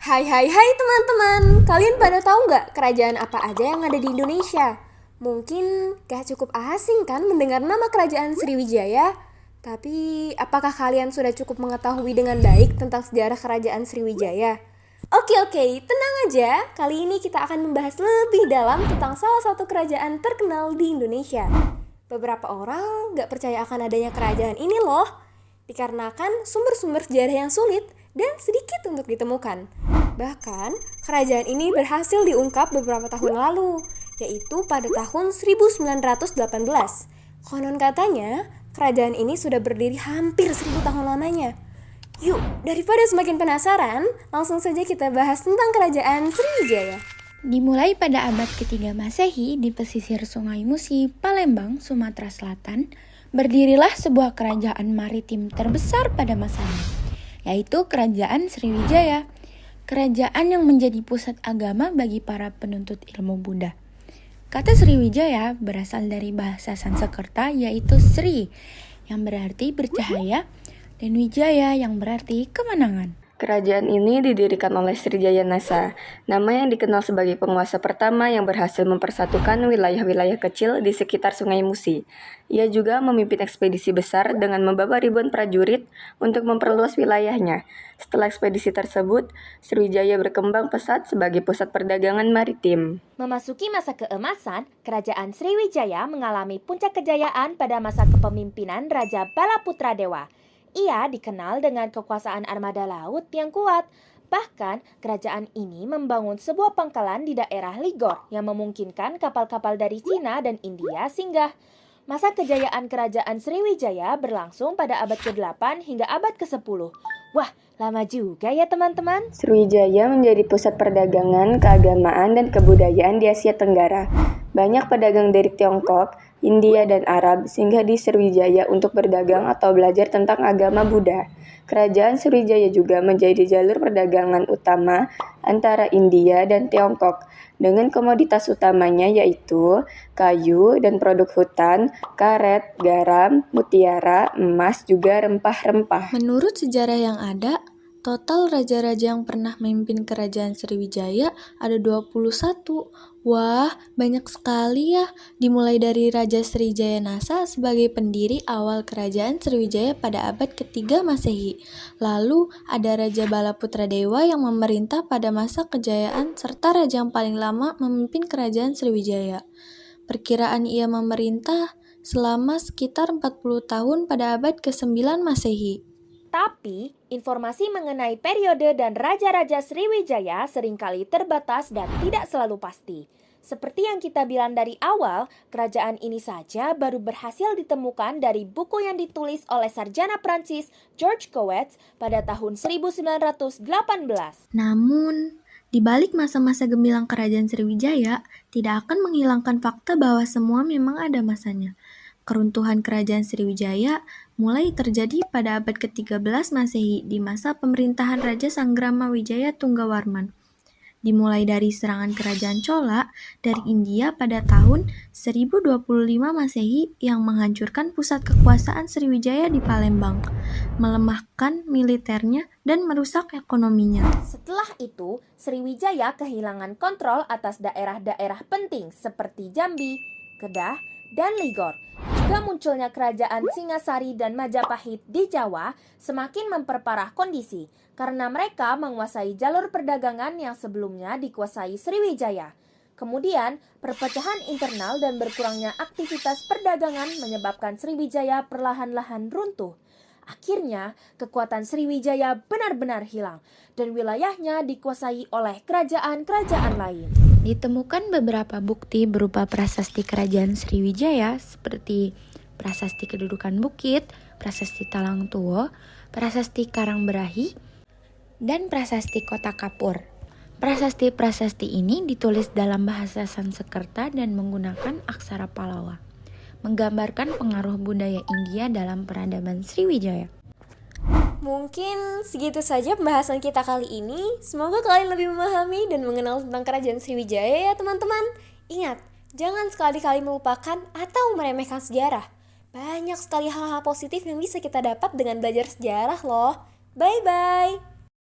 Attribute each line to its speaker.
Speaker 1: Hai hai hai teman-teman, kalian pada tahu nggak kerajaan apa aja yang ada di Indonesia? Mungkin gak cukup asing kan mendengar nama kerajaan Sriwijaya? Tapi apakah kalian sudah cukup mengetahui dengan baik tentang sejarah kerajaan Sriwijaya? Oke, tenang aja. Kali ini kita akan membahas lebih dalam tentang salah satu kerajaan terkenal di Indonesia. Beberapa orang gak percaya akan adanya kerajaan ini loh, dikarenakan sumber-sumber sejarah yang sulit dan sedikit untuk ditemukan. Bahkan, kerajaan ini berhasil diungkap beberapa tahun lalu, yaitu pada tahun 1918. Konon katanya, kerajaan ini sudah berdiri hampir 1000 tahun lamanya. Yuk, daripada semakin penasaran, langsung saja kita bahas tentang kerajaan Sriwijaya.
Speaker 2: Dimulai pada abad ketiga Masehi di pesisir Sungai Musi, Palembang, Sumatera Selatan, berdirilah sebuah kerajaan maritim terbesar pada masanya, yaitu Kerajaan Sriwijaya. Kerajaan yang menjadi pusat agama bagi para penuntut ilmu Buddha. Kata Sriwijaya berasal dari bahasa Sanskerta yaitu Sri, yang berarti bercahaya, dan Wijaya yang berarti kemenangan.
Speaker 3: Kerajaan ini didirikan oleh Srijaya Nasa, nama yang dikenal sebagai penguasa pertama yang berhasil mempersatukan wilayah-wilayah kecil di sekitar Sungai Musi. Ia juga memimpin ekspedisi besar dengan membawa ribuan prajurit untuk memperluas wilayahnya. Setelah ekspedisi tersebut, Sriwijaya berkembang pesat sebagai pusat perdagangan maritim.
Speaker 4: Memasuki masa keemasan, Kerajaan Sriwijaya mengalami puncak kejayaan pada masa kepemimpinan Raja Balaputra Dewa. Ia dikenal dengan kekuasaan armada laut yang kuat. Bahkan, kerajaan ini membangun sebuah pangkalan di daerah Ligor yang memungkinkan kapal-kapal dari Cina dan India singgah. Masa kejayaan kerajaan Sriwijaya berlangsung pada abad ke-8 hingga abad ke-10. Wah, lama juga ya teman-teman.
Speaker 3: Sriwijaya menjadi pusat perdagangan, keagamaan, dan kebudayaan di Asia Tenggara. Banyak pedagang dari Tiongkok, India, dan Arab singgah di Sriwijaya untuk berdagang atau belajar tentang agama Buddha. Kerajaan Sriwijaya juga menjadi jalur perdagangan utama antara India dan Tiongkok, dengan komoditas utamanya yaitu kayu dan produk hutan, karet, garam, mutiara, emas, juga rempah-rempah.
Speaker 2: Menurut sejarah yang ada, total raja-raja yang pernah memimpin kerajaan Sriwijaya ada 21. Wah, banyak sekali ya. Dimulai dari Raja Srijaya Nasa sebagai pendiri awal kerajaan Sriwijaya pada abad ketiga Masehi. Lalu ada Raja Balaputra Dewa yang memerintah pada masa kejayaan serta raja yang paling lama memimpin kerajaan Sriwijaya. Perkiraan ia memerintah selama sekitar 40 tahun pada abad ke-9 Masehi.
Speaker 4: Tapi, informasi mengenai periode dan raja-raja Sriwijaya seringkali terbatas dan tidak selalu pasti. Seperti yang kita bilang dari awal, kerajaan ini saja baru berhasil ditemukan dari buku yang ditulis oleh sarjana Prancis George Coetzee pada tahun 1918.
Speaker 2: Namun, di balik masa-masa gemilang kerajaan Sriwijaya, tidak akan menghilangkan fakta bahwa semua memang ada masanya. Keruntuhan kerajaan Sriwijaya mulai terjadi pada abad ke-13 Masehi di masa pemerintahan Raja Sanggrama Wijaya Tunggawarman. Dimulai dari serangan kerajaan Chola dari India pada tahun 1025 Masehi yang menghancurkan pusat kekuasaan Sriwijaya di Palembang, melemahkan militernya dan merusak ekonominya.
Speaker 4: Setelah itu, Sriwijaya kehilangan kontrol atas daerah-daerah penting seperti Jambi, Kedah, dan Ligor. Juga munculnya kerajaan Singasari dan Majapahit di Jawa semakin memperparah kondisi karena mereka menguasai jalur perdagangan yang sebelumnya dikuasai Sriwijaya. Kemudian, perpecahan internal dan berkurangnya aktivitas perdagangan menyebabkan Sriwijaya perlahan-lahan runtuh. Akhirnya, kekuatan Sriwijaya benar-benar hilang dan wilayahnya dikuasai oleh kerajaan-kerajaan lain.
Speaker 2: Ditemukan beberapa bukti berupa prasasti kerajaan Sriwijaya seperti prasasti kedudukan bukit, prasasti Talang Tuwo, prasasti Karangberahi, dan prasasti Kota Kapur. Prasasti-prasasti ini ditulis dalam bahasa Sanskerta dan menggunakan aksara Pallawa, menggambarkan pengaruh budaya India dalam peradaban Sriwijaya.
Speaker 1: Mungkin segitu saja pembahasan kita kali ini. Semoga kalian lebih memahami dan mengenal tentang kerajaan Sriwijaya ya teman-teman. Ingat, jangan sekali-kali melupakan atau meremehkan sejarah. Banyak sekali hal-hal positif yang bisa kita dapat dengan belajar sejarah loh. Bye-bye!